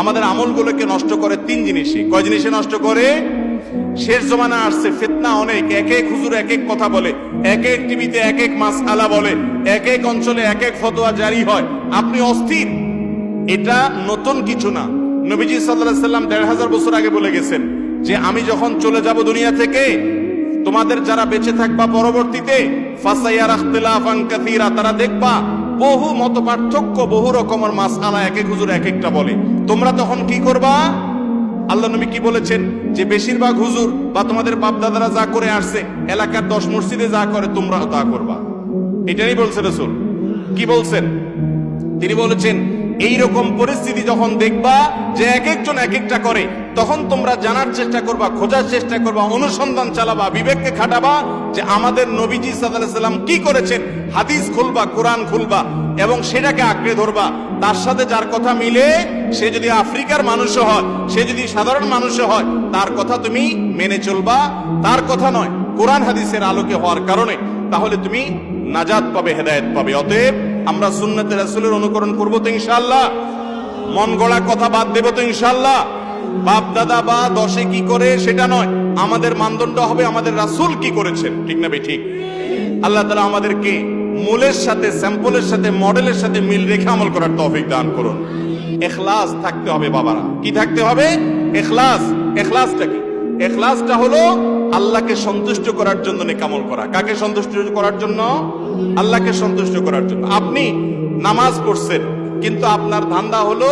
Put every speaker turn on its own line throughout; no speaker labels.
আমাদের আমলগুলোকে নষ্ট করে তিন জিনিসে। কয় জিনিসে নষ্ট করে? শেষ জমানা আসছে ফিতনা অনেক, এক এক হুজুর এক এক কথা বলে, এক এক টিভিতে এক এক মাসআলা বলে, এক এক অঞ্চলে এক এক ফতোয়া জারি হয়, আপনি অস্থির। এটা নতুন কিছু না। নবীজি সাল্লাল্লাহু আলাইহি সাল্লাম ১৫০০ বছর আগে বলে গেছেন যে আমি যখন চলে যাব দুনিয়া থেকে, তোমাদের যারা বেঁচে থাকবা পরবর্তীতে, ফাসায়ারা ইখতিলাফান কাসীরা, তারা দেখবা বহু মত পার্থক্য, বহু রকমের মাসআলা এক এক হুজুর এক একটা বলে। তোমরা তখন কি করবা? আল্লাহ নবী কি বলেছেন যে বেশিরভাগ হুজুর বা তোমাদের বাপ দাদারা যা করে আসছে, এলাকার 10 মসজিদে যা করে তোমরাও তা করবা। এটাই বলছে রাসূল। কি বলছেন? তিনি বলেছেন এইরকম পরিস্থিতি যখন দেখবা যে এক একজন এক একটা করে, তখন তোমরা জানার চেষ্টা করবা, খোঁজার চেষ্টা করবা, অনুসন্ধান চালাবা, বিবেককে খাটাবা যে আমাদের নবীজি সাল্লাল্লাহু আলাইহি সাল্লাম কি করেছেন। হাদিস খুলবা, কোরআন খুলবা এবং সেটাকে আঁকড়ে ধরবা। তার সাথে যার কথা মিলে, সে যদি আফ্রিকার মানুষও হয়, সে যদি সাধারণ মানুষও হয়, তার কথা তুমি মেনে চলবা, তার কথা নয়, কোরআন হাদিসের আলোকে হওয়ার কারণে। তাহলে তুমি নাজাত পাবে, হেদায়েত পাবে। অতএব আমরা সুন্নতে রাসূলের অনুকরণ করব তো ইনশাআল্লাহ। মন গড়া কথা বাদ দেব তো ইনশাআল্লাহ। বাপ দাদা বা দশে কি করে সেটা নয়, আমাদের মানদণ্ড হবে আমাদের রাসূল কি করেছেন। ঠিক না ভাই? ঠিক। আল্লাহ তাআলা আমাদেরকে মূলের সাথে, স্যাম্পলের সাথে, মডেলের সাথে মিল রেখে আমল করার তৌফিক দান করুন। ইখলাস থাকতে হবে বাবারা। কি থাকতে হবে? ইখলাস। ইখলাসটা কি? ইখলাসটা হলো আল্লাহকে সন্তুষ্ট করার জন্য নেক আমল করা। কাকে সন্তুষ্ট করার জন্য? আল্লাহকে সন্তুষ্ট করার জন্য। আপনি নামাজ পড়ছেন, কিন্তু আপনার ধান্দা হলো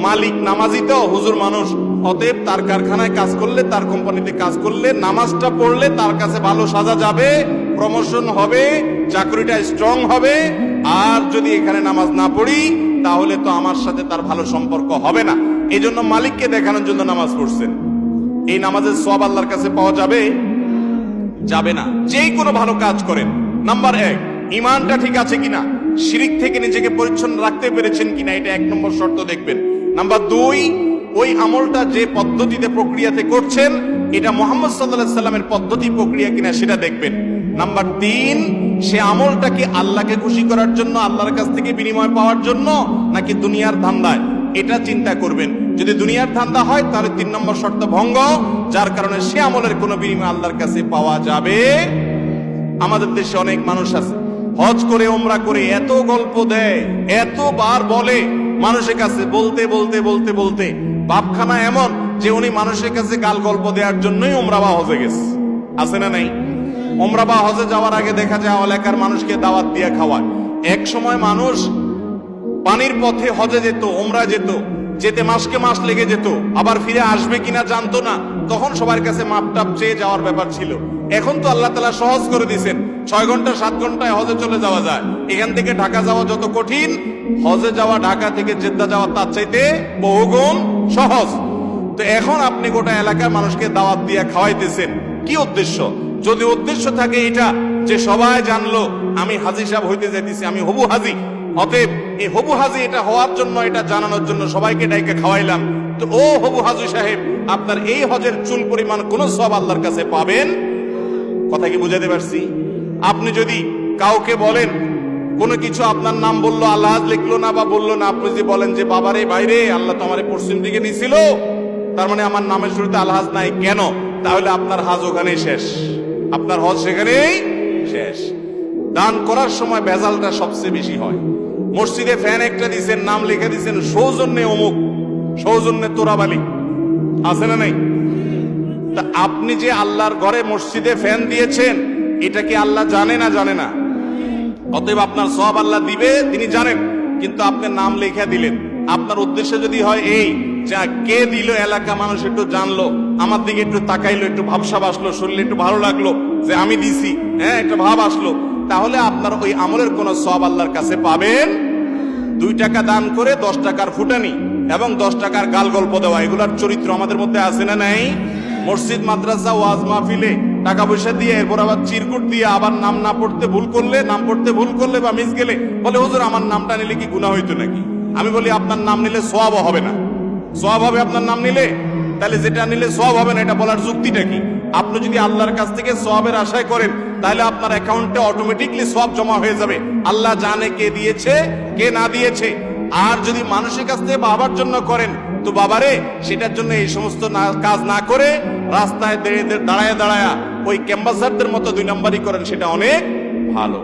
মালিক নামাজি তো হুজুর মানুষ, অতএব তার কারখানায় কাজ করলে, তার কোম্পানিতে কাজ করলে, নামাজটা পড়লে তার কাছে ভালো সাজা যাবে, প্রমোশন হবে, চাকরিটা স্ট্রং হবে। আর যদি এখানে নামাজ না পড়ি তাহলে তো আমার সাথে তার ভালো সম্পর্ক হবে না। এই জন্য মালিককে দেখানোর জন্য নামাজ পড়ছেন। এই নামাজের সওয়াব আল্লাহর কাছে পাওয়া যাবে? যাবে না। যেই কোনো ভালো কাজ করেন, নাম্বার 1 ঈমানটা ঠিক আছে কিনা, শিরিক থেকে নিজেকে পরিচ্ছন্ন রাখতে পেরেছেন কিনা, এটা 1 নম্বর শর্ত দেখবেন। নাম্বার 2 ওই আমলটা যে পদ্ধতিতে প্রক্রিয়াতে করছেন, এটা মুহাম্মদ সাল্লাল্লাহু আলাইহি সাল্লামের পদ্ধতি প্রক্রিয়া কিনা সেটা দেখবেন। নাম্বার 3 সে আমলটা কি আল্লাহকে খুশি করার জন্য, আল্লাহর কাছ থেকে বিনিময় পাওয়ার জন্য, নাকি দুনিয়ার ধান্দায়, এটা চিন্তা করবেন। যদি দুনিয়ার ধান্দা হয় তাহলে 3 নম্বর শর্ত ভঙ্গ, যার কারণে সে আমলের কোনো বিনিময় আল্লাহর কাছে পাওয়া যাবে। আমাদের দেশে অনেক মানুষ আছে হজ করে, ওমরা করে এত গল্প দেয়, এতবার বলে, মানুষের কাছে বলতে বলতে বলতে বলতে বাপখানা এমন যে উনি মানুষের কাছে গাল গল্প দেওয়ার জন্যই ওমরা বা হজে গেছে। আছে না নাই? ওমরা বা হজে যাওয়ার আগে দেখা যায় এলাকার মানুষকে দাওয়াত দিয়ে খাওয়ায়। এক সময় মানুষ পানির পথে হজে যেত, ওমরা যেত, যেতে মাসকে মাস লেগে যেত, আবার ফিরে আসবে কিনা জানতো না। তখন সবার কাছে মাপটাপ চেয়ে যাওয়ার ব্যাপার ছিল। এখন তো আল্লাহ তাআলা সহজ করে দিয়েছেন, 6 ঘন্টা 7 ঘন্টায় হজে চলে যাওয়া যায়। এখান থেকে ঢাকা যাওয়া যত কঠিন, হজে যাওয়া ঢাকা থেকে জেদ্দা যাওয়া তার চাইতে বহুগুণ সহজ। তো এখন আপনি গোটা এলাকার মানুষকে দাওয়াত দিয়ে খাওয়াইতেছেন, কি উদ্দেশ্য? যদি উদ্দেশ্য থাকে এটা যে সবাই জানলো আমি হাজী সাহেব হইতে যাইতেছি, আমি হবু হাজী, অতএব এই হবু হাজী এটা হওয়ার জন্য, এটা জানানোর জন্য সবাইকে ডাইকে খাওয়াইলাম, তো ও হবু হাজী সাহেব আপনার এই হজের চুল পরিমাণ কোন সওয়াব আল্লাহর কাছে পাবেন। কথা কি বুঝাতে পারছি? আপনি যদি কাউকে বলেন কোনো কিছু, আপনার নাম বললো, আল্লাহ লিখলো না বা বললো না, আপনি যদি বলেন যে বাবারে বাইরে আল্লাহ তো আমার পশ্চিম দিকে নিছিল, তার মানে আমার নামের শুরুতে আলহাজ নাই কেন, তাহলে আপনার হাজ ওখানেই শেষ, আপনার হজ সেখানেই শেষ। দান করার সময় ভেজালটা সবচেয়ে বেশি হয়। মসজিদে ফ্যান একটা দিচ্ছেন, নাম লিখে দিচ্ছেন সৌজন্যে অমুক, সৌজন্যে তোরাবালি, আছে না নাই? তা আপনি যে আল্লাহর ঘরে মসজিদে ফ্যান দিয়েছেন, এটা কি আল্লাহ জানে না? জানে না। অতএব আপনার সওয়াব আল্লাহ দিবে, তিনি জানেন, কিন্তু আপনি নাম লিখে দিলেন। আপনার উদ্দেশ্য যদি হয় এই যা কে দিল, এলাকা মানুষ একটু জানলো, আমার দিকে একটু তাকাইলো, একটু ভাবসাব আসলো, শরীরে একটু ভালো লাগলো যে আমি দিছি, হ্যাঁ একটা ভাব আসলো, তাহলে আপনার ওই আমলের কোন সওয়াব আল্লাহর কাছে পাবেন। 2 টাকা দান করে 10 টাকার ফুটানি এবং 10 টাকার গাল গল্প দেওয়া, এগুলার চরিত্র আমাদের মধ্যে আছে না নাই? মসজিদ, মাদ্রাসা, ওয়াজ মাহফিলে টাকা পয়সা দিয়ে এরপর আবার চিরকুট দিয়ে আবার নাম না পড়তে ভুল করলে, নাম পড়তে ভুল করলে বা মিস গেলে বলে হুজুর আমার নামটা নিলে কি গুনাহ হইতো নাকি? আমি বলি আপনার নাম নিলে সওয়াবও হবে না। সওয়াব হবে আপনার নাম নিলে, তাহলে যেটা নিলে সওয়াব হবে না, এটা বলার যুক্তিটা কি? আপনি যদি আল্লাহর কাছ থেকে সওয়াবের আশায় করেন, তাহলে আপনার অ্যাকাউন্টে অটোমেটিকলি সওয়াব জমা হয়ে যাবে। আল্লাহ জানে কে দিয়েছে কে না দিয়েছে। আর যদি মানুষের কাছ থেকে পাওয়ার জন্য করেন, কিন্তু বাবারে সেটার জন্য এই সমস্ত কাজ না করে রাস্তায় দাঁড়ায় দাঁড়ায় ওই ক্যাম্বাসারদের মতো 2 নম্বরই করেন, সেটা অনেক ভালো।